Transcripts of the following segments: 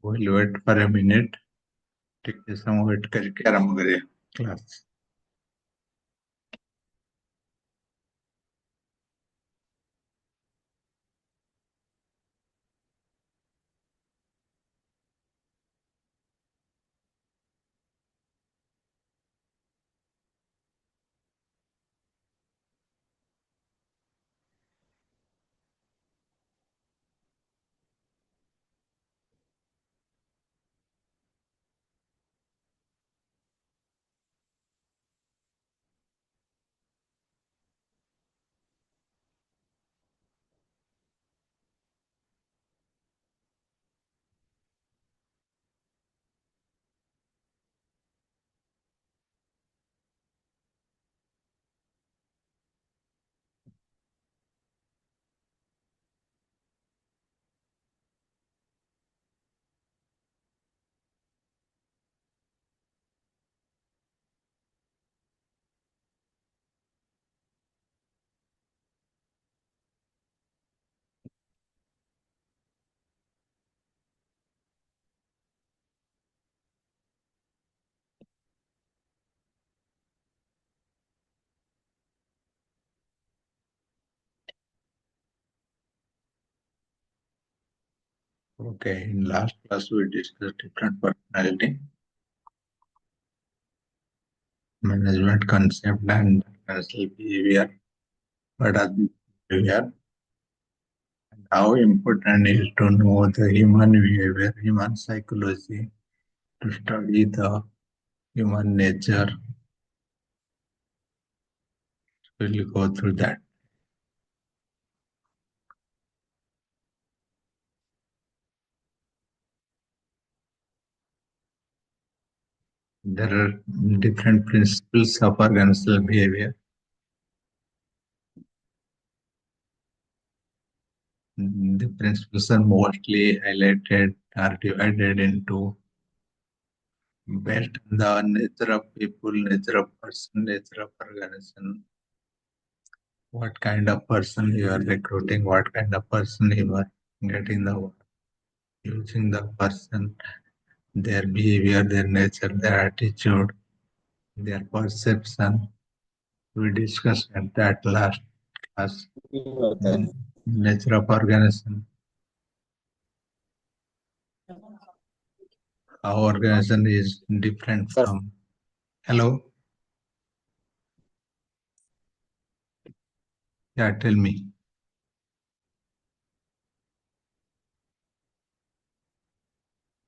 We'll wait for a minute. ठीक है, some wait करके आरंभ करिए class. Okay, in last class we discussed different personality management concept and personal behavior. What are the behavior? And how important is to know the human behavior, human psychology, to study the human nature. We'll go through that. There are different principles of organizational behavior. The principles are mostly highlighted or divided into based on the nature of people, nature of person, nature of organization, what kind of person you are recruiting, what kind of person you are getting the work, using the person, their behavior, their nature, their attitude, their perception. We discussed at that last class. Nature of organization, how organization is different from. Hello? Yeah, tell me.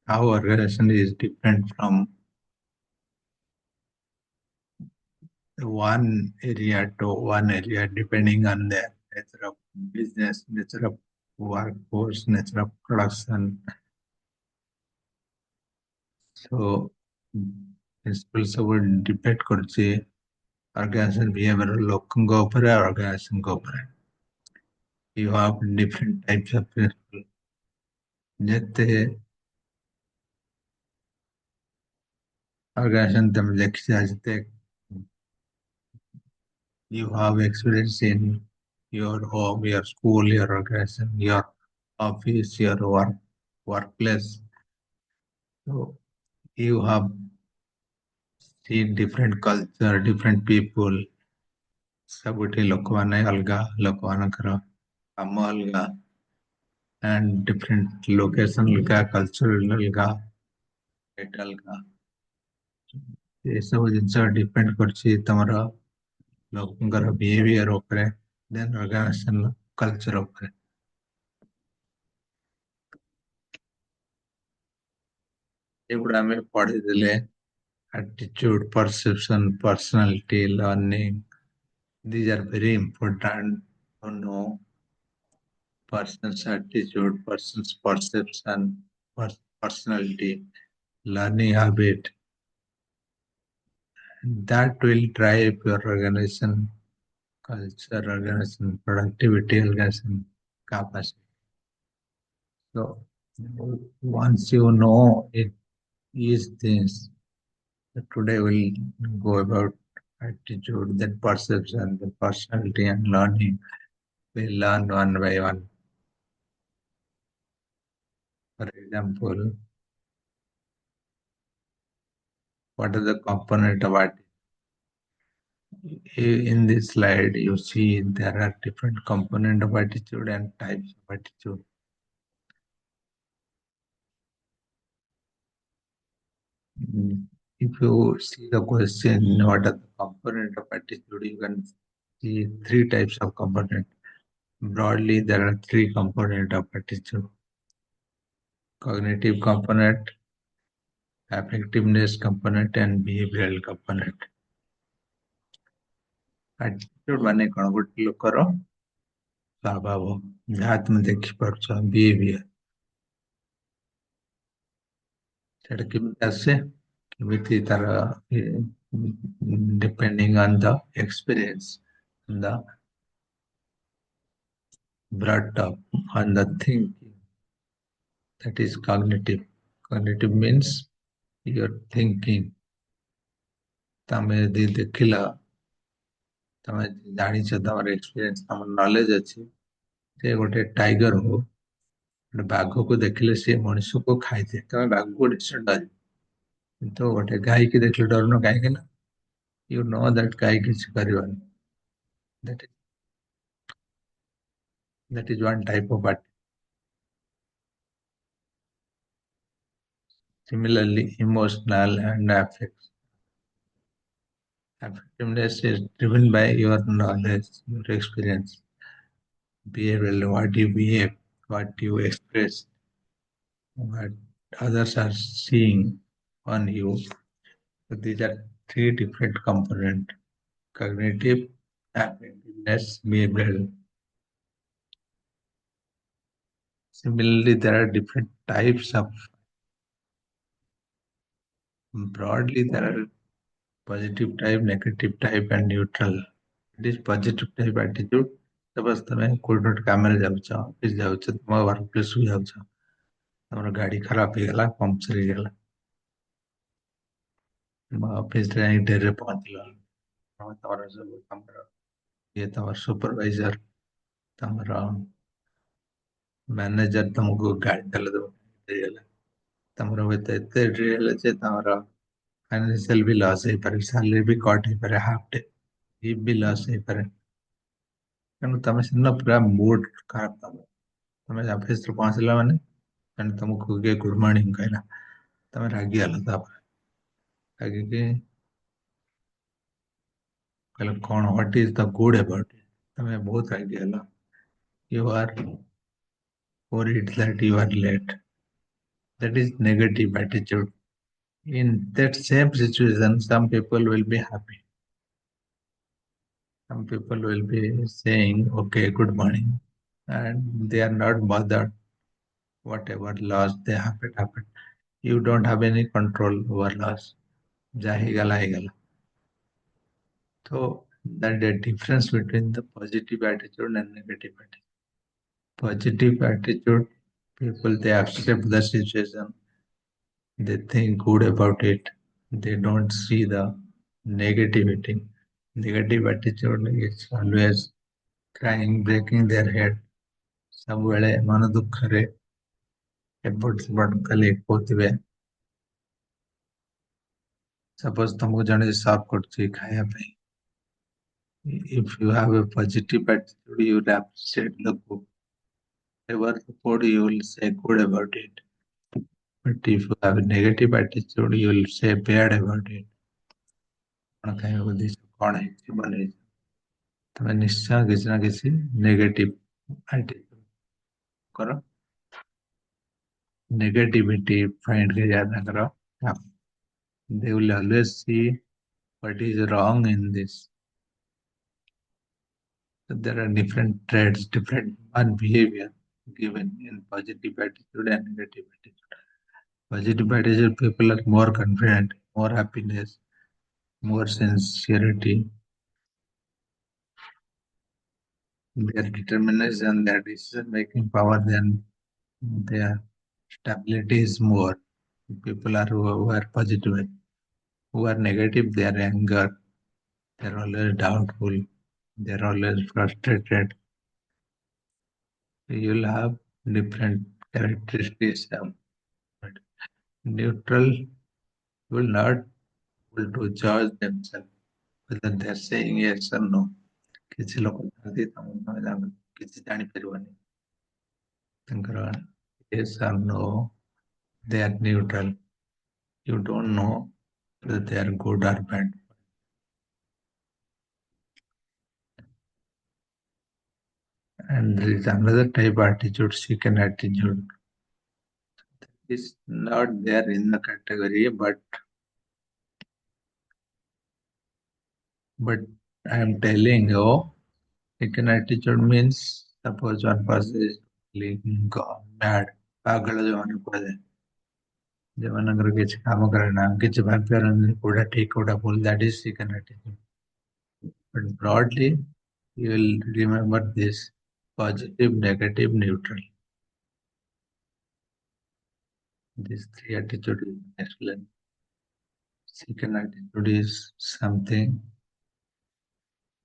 How organization is different from one area to one area depending on the nature of business, nature of workforce, nature of production. So principles ସବୁ debate କରୁଛି organization behavior ଲୋକଙ୍କ ଉପରେ organization ଉପରେ. You have different types of principles. ଯେତେ organization ତମେ ଦେଖିଛ ଯେତେ you have experience in your home, your school, your organization, your office, your workplace. So you have seen different culture, different people. ସବୁଠି ଲୋକମାନେ ଅଲଗା, ଲୋକମାନଙ୍କର କାମ ଅଲଗା, and different location ଅଲଗା, culture ଅଲଗା, state ଅଲଗା. ଏସବୁ ଜିନିଷ ଡିପେଣ୍ଡ କରୁଛି ତମର ଲୋକଙ୍କର ବିହେଭିୟର ଉପରେ, ଦେନ୍ ଅର୍ଗାନାଇଜେସନ କଲଚର ଉପରେ. . 。 . 。 . 。 . 。 . . . . . . . . . . . . . . . . 。 . . . . . . . . . . . . . 。 . 。 . . . 。 。 . 。 . . . 。 。 . 。 . . . . एगुड़ा आम पढ़ीदे attitude, perception, personality, learning. These are very important to know person's attitude, person's perception, personality, learning habit. That will drive your organization, culture, organization, productivity, organization capacity. So once you know it is this, today we'll go about attitude, then perception, then personality and learning. We learn one by one. For example, what is the component of attitude? In this slide, you see there are different component of attitude and types of attitude. If you see the question, what are the component of attitude, you can see three types of component. Broadly, there are three component of attitude: cognitive component, effectiveness component, and behavioral component. Attitude माने कौन गोटे लोकर स्वभाव जहाँ तुम देखिपार्छ behaviour सेटा केमिति आसे केमिति तार depending on the experience the brought up on the thinking, that is cognitive. Cognitive means your thinking. तमे यदि देखिला तमे जानिछ तमर एक्सपीरियंस तमर नॉलेज अछि जे गोटे टाइगर हो गोटे बाघ को देखिले से मनुष्य को खाइते तमे बाघ को डिस्टर्ब डर तो गोटे गाय की देखले डरनो काहे ना you know that गाय किछ करिवन that is one type of attitude. Similarly, emotional and effectiveness is driven by your knowledge, your experience, behavior, what you behave, what you express, what others are seeing on you. So these are three different components: cognitive, effectiveness, behavioral. Similarly, there are different types of, broadly, there are positive type, negative type, and neutral. It is positive type attitude. Suppose तमे कोई गोटे काम रे जाउछ, office जाउछ, तुम work place को जाउछ, तमर गाड़ी खराब हो गला, पंक्चर हो गला, तुम ऑफिस रे डेरे पहुंचला, तमर सब तमर ये तमर सुपरवाइजर, तमर मैनेजर तुमको गाड़ी चला दो देला, तमर होते एते ड्रिल जे तमर फाइनेंशियल भी लॉस है पर सैलरी भी कट है पर हाफ डे ये भी लॉस है पर ତେଣୁ ତମେ ସେଦିନ ପୁରା ମୁଡ୍ ଖରାପ ତମର ତମେ ଅଫିସରେ ପହଞ୍ଚିଲା ମାନେ ତେଣୁ ତମକୁ କିଏ ଗୁଡ୍ ମର୍ଣ୍ଣିଂ କହିଲା ତମେ ରାଗିଗଲ ତାପରେ ରାଗିକି କହିଲ କଣ what is the good about it ତମେ ବହୁତ ରାଗିଗଲ you are worried that you are late. That is negative attitude. In that same situation, some people will be happy. Some people will be saying, okay, good morning. And they are not bothered. Whatever loss they happen, happen. You don't have any control over loss. Jahigala higala. So that the difference between the positive attitude and negative attitude. Positive attitude, people they accept the situation, they think good about it, they don't see the negativity. Negative attitude is always crying, breaking their head. ସବୁବେଳେ ମନ ଦୁଃଖରେ ଏପଟ ସେପଟ ଖାଲି କହୁଥିବେ suppose ତମକୁ ଜଣେ serve କରୁଛି ଖାଇବା ପାଇଁ if you have a positive attitude you will appreciate the cook whatever the food you will say good about it but if you have a negative attitude you will say bad about it କଣ ଖାଇବାକୁ ଦେଇଛ କଣ ହେଇଛି ବନେଇଛ ତମେ ନିଶ୍ଚୟ କିଛି ନା କିଛି ନେଗେଟିଭ attitude କର ନେଗେଟିଭିଟି ଫାଇଣ୍ଡ କରିବା ତାଙ୍କର Yeah. They will always see what is wrong in this. So there are different traits, different human behavior given in positive attitude and negative attitude. Positive attitude people are more confident, more happiness, more sincerity, their determination, their decision making power, then their stability is more. People are who are positive, who are negative, they are anger, they're always doubtful, they're always frustrated. You'll have different characteristics. But neutral will not able to judge themselves whether they're saying yes or no. କିଛି ଲୋକ ଥାନ୍ତି ତମେ କିଛି ଜାଣିପାରିବନି ତାଙ୍କର yes or no, they are neutral. You don't know whether they are good or bad. And there is another type attitude, seeking attitude. It's not there in the category, but I am telling you, seeking attitude means suppose one person is feeling mad, ପାଗଳ ଯୋଉମାନେ କୁହାଯାଏ ଯୋଉମାନଙ୍କର କିଛି କାମ କରେ ନା କିଛି ଭାବିପାରନ୍ତି କୋଉଟା ଠିକ କୋଉଟା ଭୁଲ, that is seeking attitude. But broadly, you will remember this: positive, negative, neutral. These three attitudes is excellent. Second attitude is something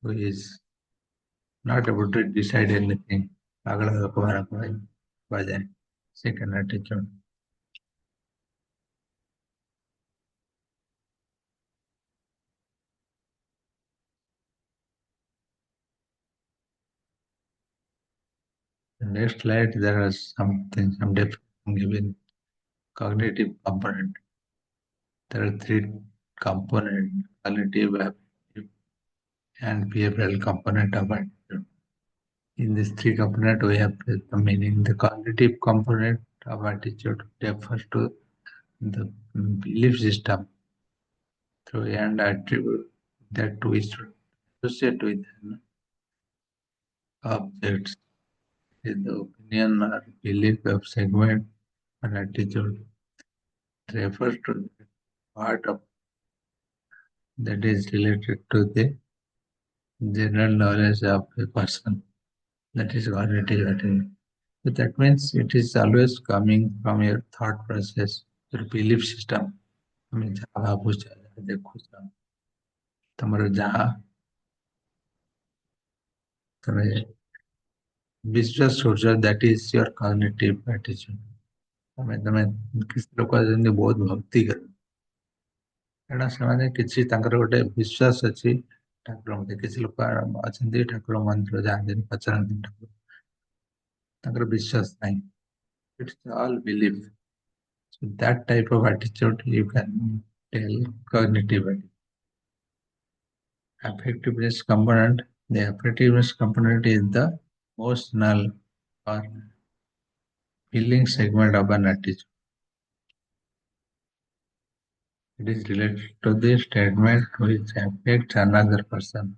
who is not able to decide anything. ପାଗଳ ଲୋକମାନଙ୍କୁ କୁହାଯାଏ second attitude. The next slide, there is something, some definition given. Cognitive component. There are three components: cognitive, affective, and behavioral component of attitude. In these three components, we have the meaning. The cognitive component of attitude refers to the belief system through and attribute that we should associate with objects is the opinion or belief of segment and attitude. It refers to the part of that is related to the general knowledge of a person. That is cognitive attitude. So that means it is always coming from your thought process, your belief system. ତମେ ଯାହା ଭାବୁଛ, ଯାହା ଦେଖୁଛ, ତମର ଯାହା ତମେ ବିଶ୍ୱାସ କରୁଛ, that is your cognitive attitude. ତମେ କିଛି ଲୋକ ଅଛନ୍ତି ବହୁତ ଭକ୍ତି କର, କାରଣ ସେମାନେ କିଛି ତାଙ୍କର ଗୋଟେ ବିଶ୍ୱାସ ଅଛି ଠାକୁରଙ୍କ, କିଛି ଲୋକ ଅଛନ୍ତି ଠାକୁର ମନ୍ଦିର ଯାଆନ୍ତିନି, ପଚାରନ୍ତିନି ଠାକୁର, ତାଙ୍କର ବିଶ୍ୱାସ ନାହିଁ. It's all belief. So that type of attitude you can tell cognitive attitude. Affectiveness component. The affectiveness component is the emotional or feeling segment of an attitude. It is related to the statement which affects another person.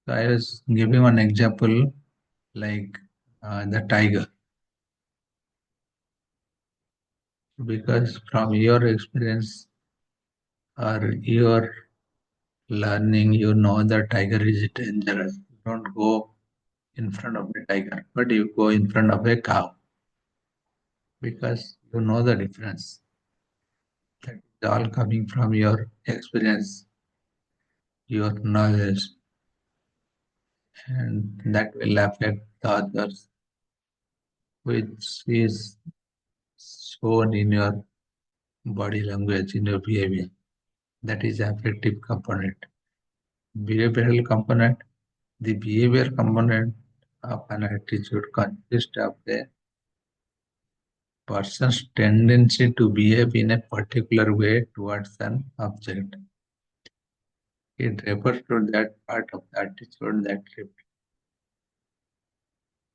So I was giving one example like the tiger. Because from your experience or your learning, you know the tiger is dangerous. You don't go in front of a tiger, but you go in front of a cow because you know the difference. That is all coming from your experience, your knowledge, and that will affect the others, which is shown in your body language, in your behavior. That is affective component. Behavioral component. The behavior component of an attitude consists of a person's tendency to behave in a particular way towards an object. It refers to that part of the attitude that reflects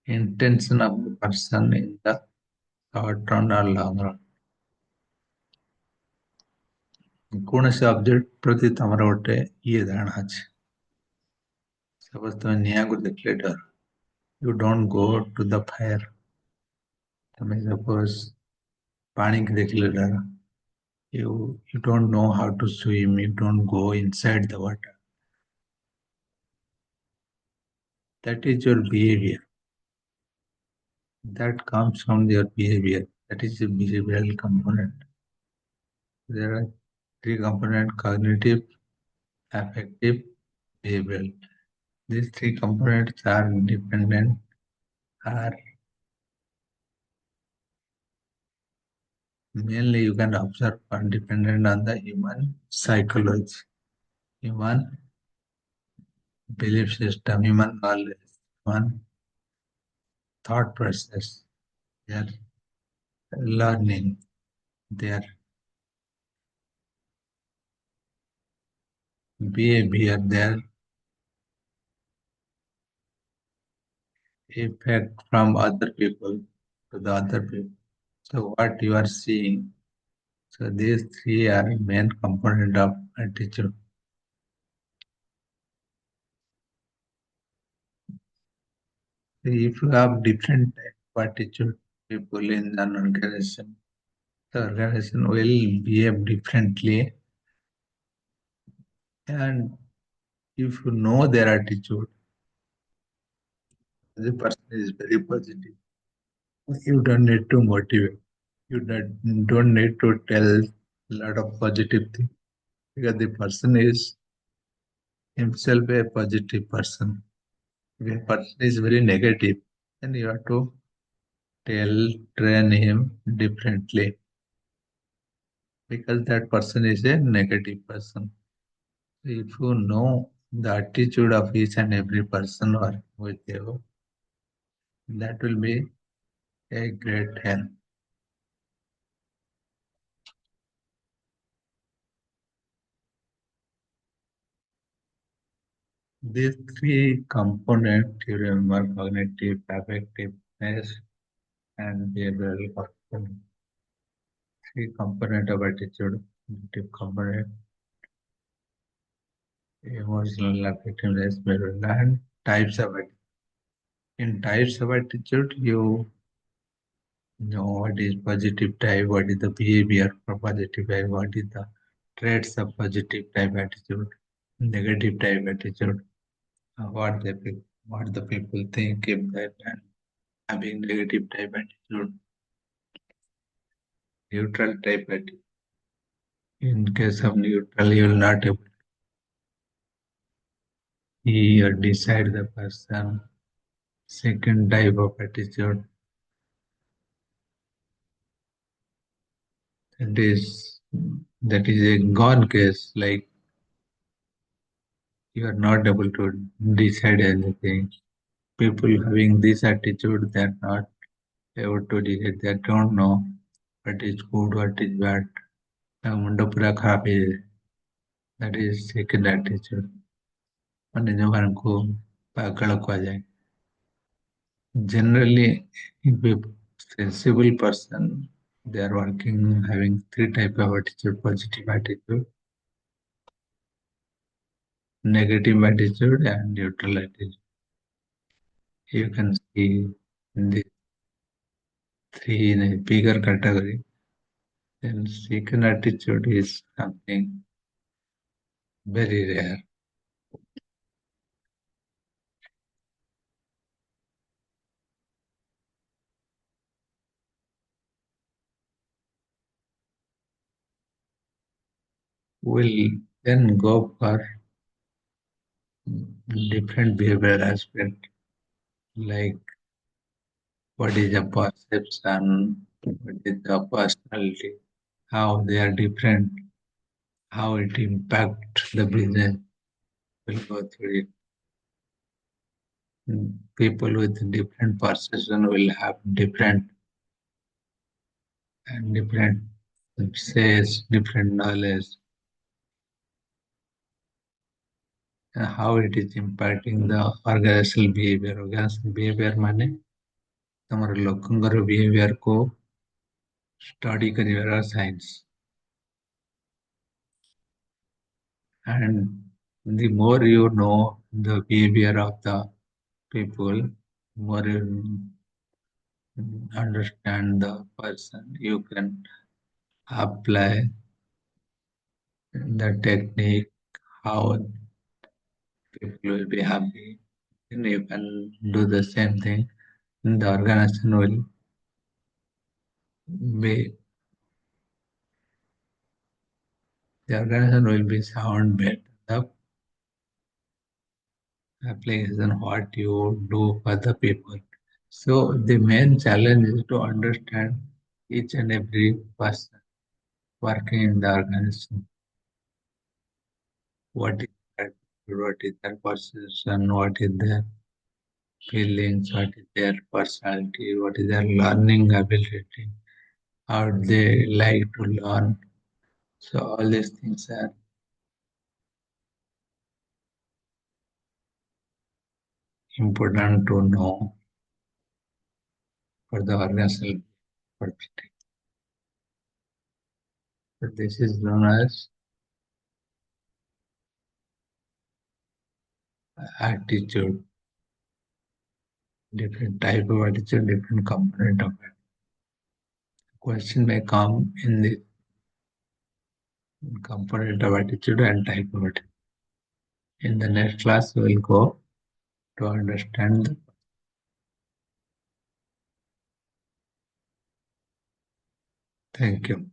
intention of the person in the short run or long run. କୌଣସି object ପ୍ରତି ତମର ଗୋଟେ ଇଏ ଧାରଣା ଅଛି। Suppose ତମେ ନିଆଁକୁ ଦେଖିଲେ ଡର, you don't go to the fire. ତମେ ସପୋଜ ପାଣିକି ଦେଖିଲେ ଡର, you don't know how to swim, you don't go inside the water. That is your behavior. That comes from your behavior. That is a behavioral component. There are three components: cognitive, affective, behavioral. These three components are dependent, are mainly you can observe are dependent on the human psychology, human belief system, human knowledge, human thought process, their learning, their behavior, their effect from other people to the other people. So what you are seeing. So these three are main component of attitude. If you have different type of attitude people in an organization, the organization will behave differently. And if you know their attitude, the person is very positive. You don't need to motivate. You don't need to tell a lot of positive things because the person is himself a positive person. If a person is very negative, then you have to train him differently because that person is a negative person. If you know the attitude of each and every person or with you, that will be a great help. These three components, you remember cognitive, affectiveness, and behavioral component. Three component of attitude, cognitive component, emotional effectiveness, behavioral, and types of attitude. In types of attitude, you know what is positive type, what is the behavior for positive type, what is the traits of positive type attitude, negative type attitude, what the people think if they are having negative type attitude, neutral type attitude. In case of neutral, you will not able to see or decide the person. Second type of attitude, that is that is a gone case, like you are not able to decide anything. People having this attitude, they are not able to decide. They don't know what is good, what is bad. ତାଙ୍କ ମୁଣ୍ଡ ପୁରା ଖରାପ ହେଇଯାଏ. That is second attitude. ମାନେ ଯୋଉମାନଙ୍କୁ ପାଗଳ କୁହାଯାଏ. Generally, if a sensible person, they are working having three type of attitude: positive attitude, negative attitude, and neutral attitude. You can see in the three in a bigger category. Then second attitude is something very rare. We'll then go for different behavioral aspect, like what is the perception, what is the personality, how they are different, how it impacts the business. We'll go through it. People with different perception will have different and different says, different knowledge, and how it is impacting the organizational behavior. Organizational behavior ମାନେ ତମର ଲୋକଙ୍କର behavior को study କରିବାର science. And the more you know the behavior of the people, more you understand the person, you can apply the technique, how people will be happy. And you can do the same thing. And the organization will be sound better. The application what you do for the people. So the main challenge is to understand each and every person working in the organization. What is their what is their position, what is their feelings, what is their personality, what is their learning ability, how they like to learn. So all these things are important to know for the organizational perspective. So this is known as attitude, different type of attitude, different component of it. Question may come in the component of attitude and type of attitude. In the next class, we will go to understand. Thank you.